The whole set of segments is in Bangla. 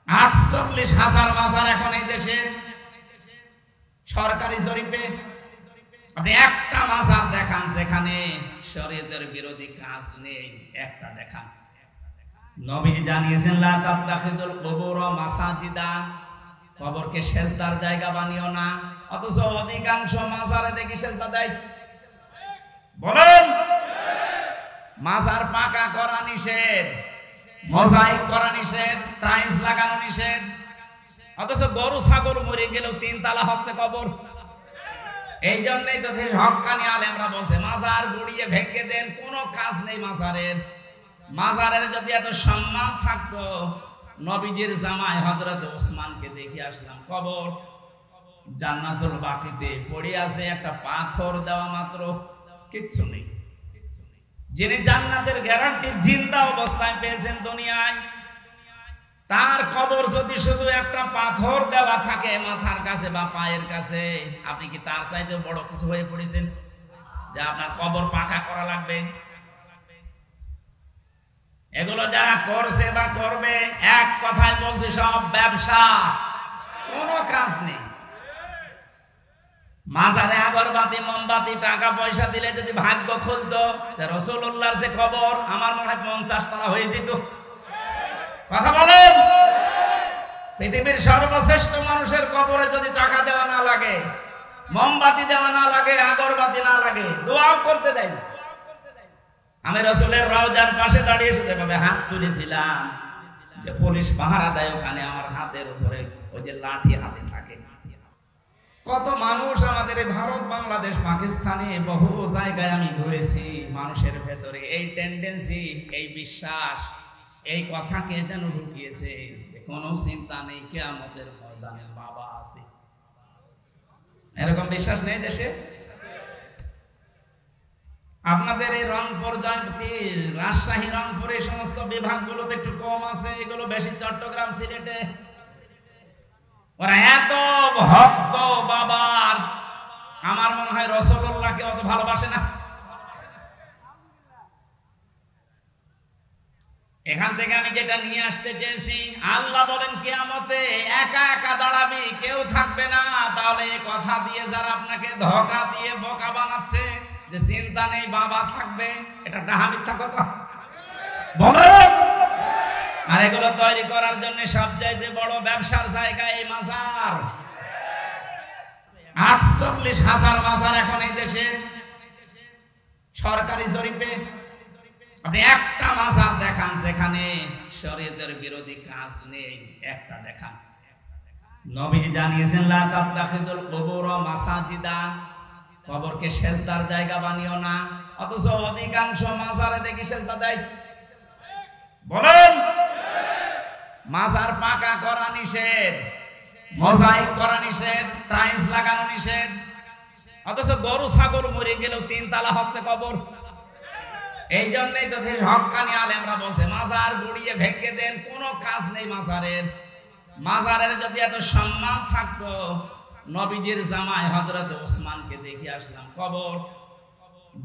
48,000 মাজার এখন এই দেশে সরকারি জরিপে। আপনি একটা মাজার দেখান যেখানে শরীয়তের বিরোধী কাজ নেই, একটা দেখান। নবীজি জানিয়েছেন লা তাত্তাখিদুল কুবুর মাসাজিদা, কবরকে সেজদার জায়গা বানিও না। অথচ অধিকাংশ মাজারে দেখি সেজদা দেয়। বলেন, মাজার পাকা করা নিষেধ, মোজাইক করা নিষেধ, টাইলস লাগানো নিষেধ। অথচ গরু ছাগল মরে গেলেও 3 তালা হচ্ছে কবর। এই জন্যই তো হক্কানি আলেমরা বলছে মাজার গুড়িয়ে ভেঙে দেন, কোনো কাজ নেই মাজারের। মাজারের যদি এত সম্মান থাকতো, নবীজির জামাই হযরত ওসমানকে দেখে আসলাম, কবর জান্নাতুল বাকিতে পড়ে আছে, একটা পাথর দেওয়া মাত্র, কিচ্ছু নেই। যিনি জান্নাতের গ্যারান্টি জিন্দা অবস্থায় পেয়েছেন দুনিয়ায়, তার কবর যদি শুধু একটা পাথর দেওয়া থাকে মাথার কাছে বা পায়ের কাছে, আপনি কি তার চাইতে বড় কিছু হয়ে পড়েছেন যে আপনার কবর পাকা করা লাগবে? এগুলো যারা করছে বা করবে, এক কথায় বলছে সব ব্যবসা, কোনো কাজ নেই। মাজারে আগরবাতি মোমবাতি টাকা পয়সা দিলে যদি ভাগ্য খুলতো, রাসূলুল্লাহর যে কবর আমার মনে হয় 50 তলা হয়ে যেত। কথা বলেন, পৃথিবীর সর্বশ্রেষ্ঠ মানুষের কবরে যদি টাকা দেওয়া না লাগে, মোমবাতি দেওয়া না লাগে, আগরবাতি না লাগে, দোয়াও করতে দেয় না। আমি রাসূলের রওজার পাশে দাঁড়িয়ে সেভাবে হাত তুলেছিলাম, যে পুলিশ পাহারা দেয় ওখানে, আমার হাতের উপরে ওই যে লাঠি হাতে থাকে। কত মানুষ আমাদের ভারত বাংলাদেশ পাকিস্তানে বহু জায়গায় আমি ঘুরেছি, মানুষের ভেতরে এই টেন্ডেন্সি, এই বিশ্বাস, এই কথাকে যেন ঢুকিয়েছে কোনো চিন্তা নেই, কিয়ামতের ময়দানে বাবা আছে। এরকম বিশ্বাস নেই দেশে? আপনাদের এই রংপুর জয়ন্তী, রাজশাহী, রংপুর এই সমস্ত বিভাগগুলোতে একটু কম আছে, এগুলো বেশি চট্টগ্রাম সিলেটে। ওরা এত ভক্ত বাবার, আমার মনে হয় রাসূলুল্লাহকে অত ভালোবাসে না। এখান থেকে আমি যেটা নিয়ে আসতে চেয়েছি, আল্লাহ বলেন কিয়ামতে একা একা দাঁড়াবি, কেউ থাকবে না। তাহলে এই কথা দিয়ে যারা আপনাকে ধোঁকা দিয়ে বোকা বানাচ্ছে যে চিন্তা নেই বাবা থাকবে, এটা ডাহা মিথ্যা কথা। বলেন, আর এগুলো তৈরি করার জন্য সবচাইতে বড় ব্যবসার জায়গা এই মাজার। 48,000 মাজার এখন এই দেশে সরকারি জরিপে। আপনি একটা মাজার দেখান যেখানে শরীয়তের বিরোধী কাজ নেই, একটা দেখান। নবীজি জানিয়েছেন লা তাত্তাখিদুল কুবুর মাসাজিদা, কবরকে সেজদার জায়গা বানিও না। অথচ অধিকাংশ মাজারে দেখি সেজদা দেয়। বলেন, মাজার পাকা করা নিষেধ, মোজাইক করা নিষেধ, টাইলস লাগানো নিষেধ। অথচ গরু ছাগল মরে গেলেও 3 তালা হচ্ছে কবর। এই জন্যই তো হক্কানি আলেমরা বলছে মাজার গুড়িয়ে ভেঙে দেন, কোনো কাজ নেই মাজারের। মাজারের যদি এত সম্মান থাকতো, নবীজির জামাই হযরত ওসমানকে দেখে আসলাম, কবর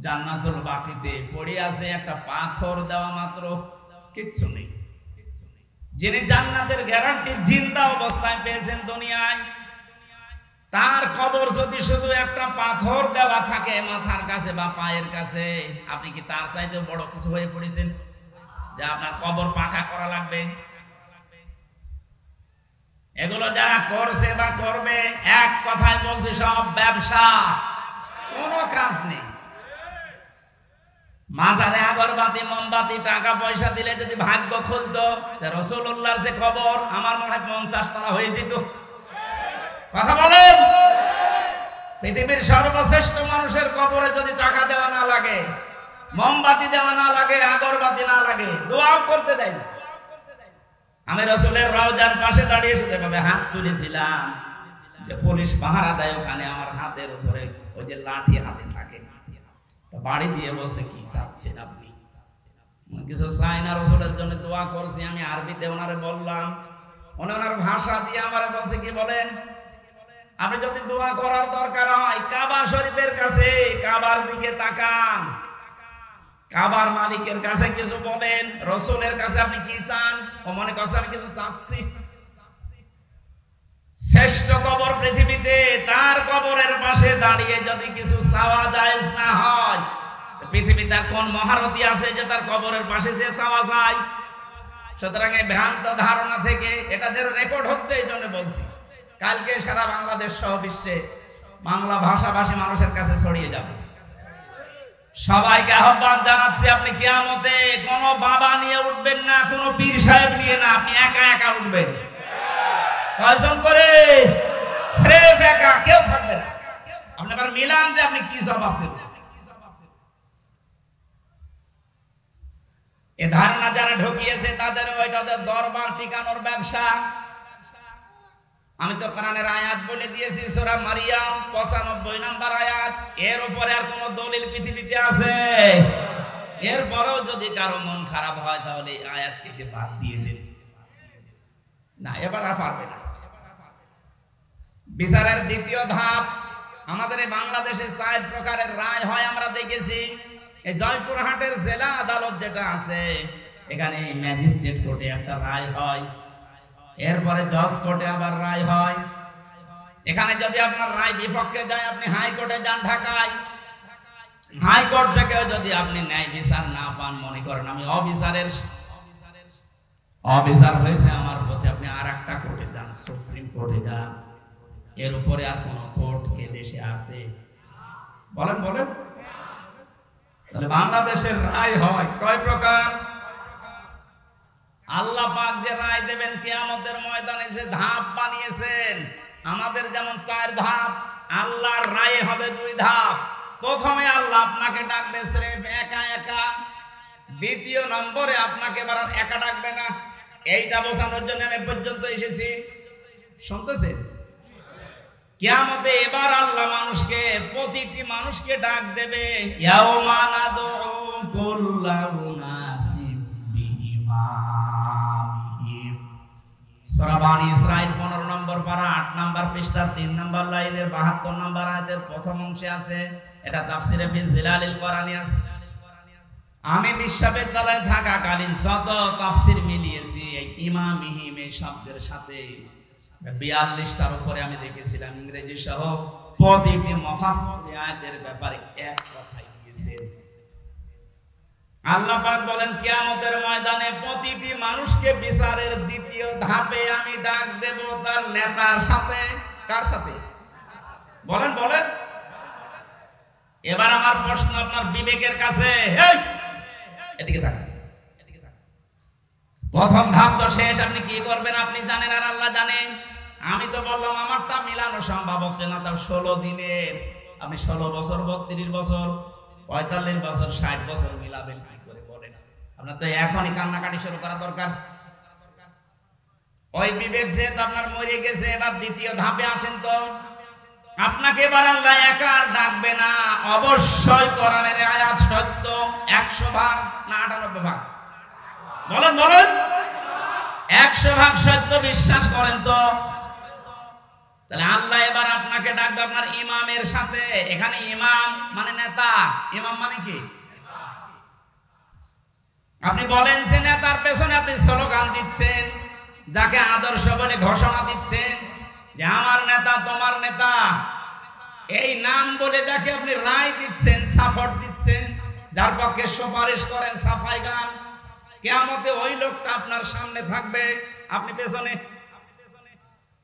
জান্নাতুল বাকিতে পড়ে আছে, একটা পাথর দেওয়া মাত্র, কিচ্ছু নেই। যিনি জান্নাতের গ্যারান্টি জিন্দা অবস্থায় পেয়েছেন দুনিয়ায়, তার কবর যদি শুধু একটা পাথর দেওয়া থাকে মাথার কাছে বা পায়ের কাছে, আপনি কি তার চাইতে বড় কিছু হয়ে পড়েছেন যে আপনার কবর পাকা করা লাগবে? এগুলো যারা করছে বা করবে, এক কথায় বলছে সব ব্যবসা, কোনো কাজ নেই। মাজারে আগরবাতি মোমবাতি টাকা পয়সা দিলে যদি ভাগ্য খুলতো, রাসূলুল্লাহর যে কবর আমার মনে হয় 50 তলা হয়ে যেত। কথা বলেন, পৃথিবীর সর্বশ্রেষ্ঠ মানুষের কবরে যদি টাকা দেওয়া না লাগে, মোমবাতি দেওয়া না লাগে, আগরবাতি না লাগে, দোয়াও করতে দেয় না। আমি রাসূলের রওজার পাশে দাঁড়িয়ে সেভাবে হাত তুলেছিলাম, যে পুলিশ পাহারা দেয় ওখানে, আমার হাতের উপরে ওই যে লাঠি হাতে থাকে। বাড়ি দিয়ে বলছে কি চাচ্ছেন আপনি? কিছু চাই না, রাসূলের জন্য দোয়া করছি। আমি আরবিতে ওনারে বললাম, ওনার ভাষা দিয়ে আমারে বলছে কি বলেন, আপনি যদি দোয়া করার দরকার হয় কাবা শরীফের কাছে, কাবার দিকে তাকান, কাবার মালিকের কাছে কিছু বলেন। রাসূলের কাছে আপনি কি চান? ও মনে করছে আমি কিছু চাচ্ছি। শ্রেষ্ঠ কবর পৃথিবীতে, তার কবরের পাশে দাঁড়িয়ে যদি কিছু চাওয়া জায়েজ না হয়, পৃথিবীতে কোন মহারথী আছে যে তার কবরের পাশে সে চাওয়া যায়? সুতরাং এই ভ্রান্ত ধারণা থেকে, এটা যে রেকর্ড হচ্ছে এই জন্য বলছি, কালকে সারা বাংলাদেশ সহ বিশ্বে বাংলা ভাষাভাষী মানুষের কাছে ছড়িয়ে যাবে। সবাইকে আহ্বান জানাচ্ছি, আপনি কিয়ামতে কোন বাবা নিয়ে উঠবেন না, কোন পীর সাহেব নিয়ে না, আপনি একা একা উঠবেন। কয়জন করে? স্রেফ একা, কেউ থাকবে না। আপনি আবার মিলান যে আপনি কি জবাব দেবেন। এ ধারণা যারা ঢুকিয়েছে তাদের ওইটা দরবার টিকানোর ব্যবসা। আমি তো কোরআনের আয়াত বলে দিয়েছি, সূরা মারিয়াম 95 নম্বর আয়াত। এর উপরে আর কোন দলিল পৃথিবীতে আছে? এরপরেও যদি কারো মন খারাপ হয় তাহলে আয়াত কেটে বাদ দিয়ে দেন। না, এবার আর পারবে না। বিচারের দ্বিতীয় ধাপ, আমাদের এই বাংলাদেশে 4 প্রকারের রায় হয় আমরা দেখেছি। এই জয়পুরহাটের জেলা আদালত যেটা আছে, এখানে ম্যাজিস্ট্রেট কোর্টে একটা রায় হয়, এরপরে জজ কোর্টে আবার রায় হয়। এখানে যদি আপনার রায় বিপক্ষে যায়, আপনি হাইকোর্টে যান ঢাকায়। হাইকোর্ট থেকে যদি আপনি ন্যায় বিচার না পান, মনে করেন আমি অবিচার হয়েছে আমার প্রতি, আপনি আর একটা কোর্টে যান, সুপ্রিম কোর্টে যান। এর উপরে আর কোন কোর্ট এ দেশে আছে? বলেন বলেন। তাহলে বাংলাদেশের রায় হয় কয় প্রকার? আল্লাহ পাক যে রায় দেবেন কিয়ামতের ময়দানে, যে ধাপ বানিয়েছেন, আমাদের যেমন 4 ধাপ, আল্লাহর রায় হবে 2 ধাপ। প্রথমে আল্লাহ আপনাকে ডাকবে স্রেফ একা একা, দ্বিতীয় নম্বরে আপনাকে এবার একা ডাকবে না। এইটা বোঝানোর জন্য আমি পর্যন্ত এসেছি, শুনতেছেন? কিয়ামতে এবার আল্লাহ মানুষকে, প্রতিটি মানুষকে ডাক দেবে, ইয়াউমা নাদউ কুল্লা উনাসিম বিইমামিহিম। সূরা বানী ইসরাঈল 15 নম্বর পারা 8 নম্বর পৃষ্ঠা 3 নম্বর লাইনের 72 নম্বর আয়াতের প্রথম অংশে আছে। এটা তাফসীরে ফি জিলালিল কোরআনে আছে। আমি বিশ্ববিদ্যালয়ে থাকাকালীন যত তাফসীর মিলিয়েছি, এই ইমামিহিম এই শব্দের সাথে 42টার উপরে আমি দেখেছিলাম ইংরেজি সহ। প্রতিটি মুফাসসির আয়াতের ব্যাপারে এক কথাই দিয়েছেন। আল্লাহ পাক বলেন কিয়ামতের ময়দানে প্রতিটি মানুষকে বিচারের দ্বিতীয় ধাপে আমি ডাক দেব তার নেতার সাথে। কার সাথে? বলেন বলেন। এবার আমার প্রশ্ন আপনার বিবেকের কাছে, এদিকে তাকান। প্রথম ধাপ তো শেষ, আপনি কি করবেন আপনি জানেন আর আল্লাহ জানেন। আমি তো বললাম আমারটা মিলানো সম্ভব হচ্ছে না, তাও 16 দিনের। আপনি 16 বছর, 32 বছর, 45 বছর, 60 বছর মিলাবেন কি করে বলেন? আপনার তো এখনই কান্নাকাটি শুরু করা দরকার। ওই বিবেক যেহেতু আপনার মরে গেছে, এবার দ্বিতীয় ধাপে আসেন। তো আপনাকে এবার আল্লাহ একা ডাকবে না, অবশ্যই কোরআনের আয়াত সত্য। 100 ভাগ না 98 ভাগ? বলেন বলেন। 100 ভাগ সত্য বিশ্বাস করেন তো? তাহলে আল্লাহ এবার আপনাকে ডাকবে আপনার ইমামের সাথে। এখানে ইমাম মানে নেতা, ইমাম মানে কি? আপনি বলেন যে নেতার পেছনে আপনি স্লোগান দিচ্ছেন, যাকে আদর্শ বলে ঘোষণা দিচ্ছেন যে আমার নেতা তোমার নেতা, এই নাম বলে যাকে আপনি রায় দিচ্ছেন, সাপোর্ট দিচ্ছেন, যার পক্ষে সুপারিশ করেন, সাফাই গান, কিয়ামতে ওই লোকটা আপনার সামনে থাকবে, আপনি পেছনে।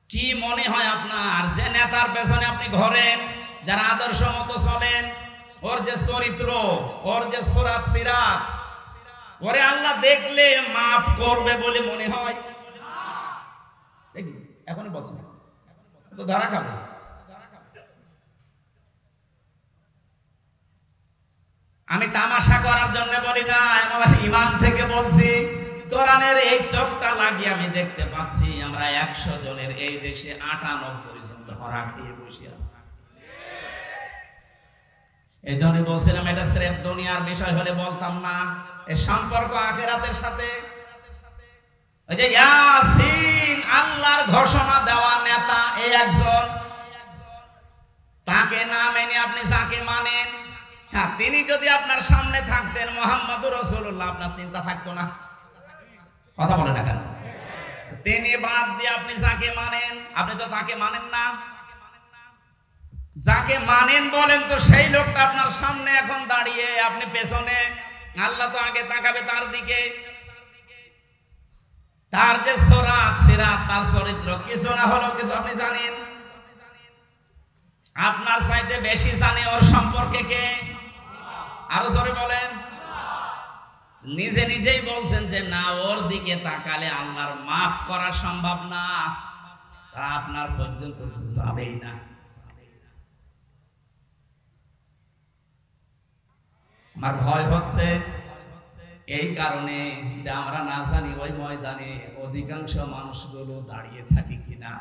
কি মনে হয় আপনার যে নেতার পেছনে আপনি ঘোরেন, যারা আদর্শ মতো চলেন, ওর যে চরিত্র, ওর যে সুরাত সিরাত, ওরে আল্লাহ দেখলে মাফ করবে বলে মনে হয়? এখনই বলছেন তো ধরা খাবে। আমি তামাশা করার জন্য বলি না, আমার ইমান থেকে বলছি। কোরআনের এই চোখটা লাগিয়ে আমি দেখতে পাচ্ছি আমরা 100 জনের এই দেশে 98 জন ধরা খেয়ে বসে আছি। এই জন্য বলছিলাম এটা স্রেফ দুনিয়ার বিষয় হলে বলতাম না, এর সম্পর্ক আখিরাতের সাথে। ওই যে ইয়াসিন, আল্লাহর ঘোষণা দেওয়া নেতা এই একজন, তাকে না মেনে আপনি যাকে মানেন, হ্যাঁ তিনি যদি আপনার সামনে থাকতেন মুহাম্মদুর রাসূলুল্লাহ, আপনার চিন্তা থাকতো না? কথা বলে না কেন? তিনি বাদ দিয়ে আপনি যাকে মানেন, আপনি তো তাকে মানেন না। যাকে মানেন বলেন তো সেই লোকটা আপনার সামনে এখন দাঁড়িয়ে, আপনি পেছনে। আল্লাহ তো আগে তাকাবে তার দিকে। তার যে সরাত সিরাত, তার চরিত্র কিছু না হলেও কিছু আপনি জানেন। আপনার চাইতে বেশি জানে ওর সম্পর্কে কে? আরো জোরে বলেন। নিজে নিজেই বলছেন যে না, ওর দিকে তাকালে আল্লাহর মাফ করা সম্ভব না, আপনার পর্যন্ত তো যাবেই না। আমার ভয় হচ্ছে এই কারণে যে আমরা না জানি ওই ময়দানে অধিকাংশ মানুষগুলো দাঁড়িয়ে থাকি কিনা।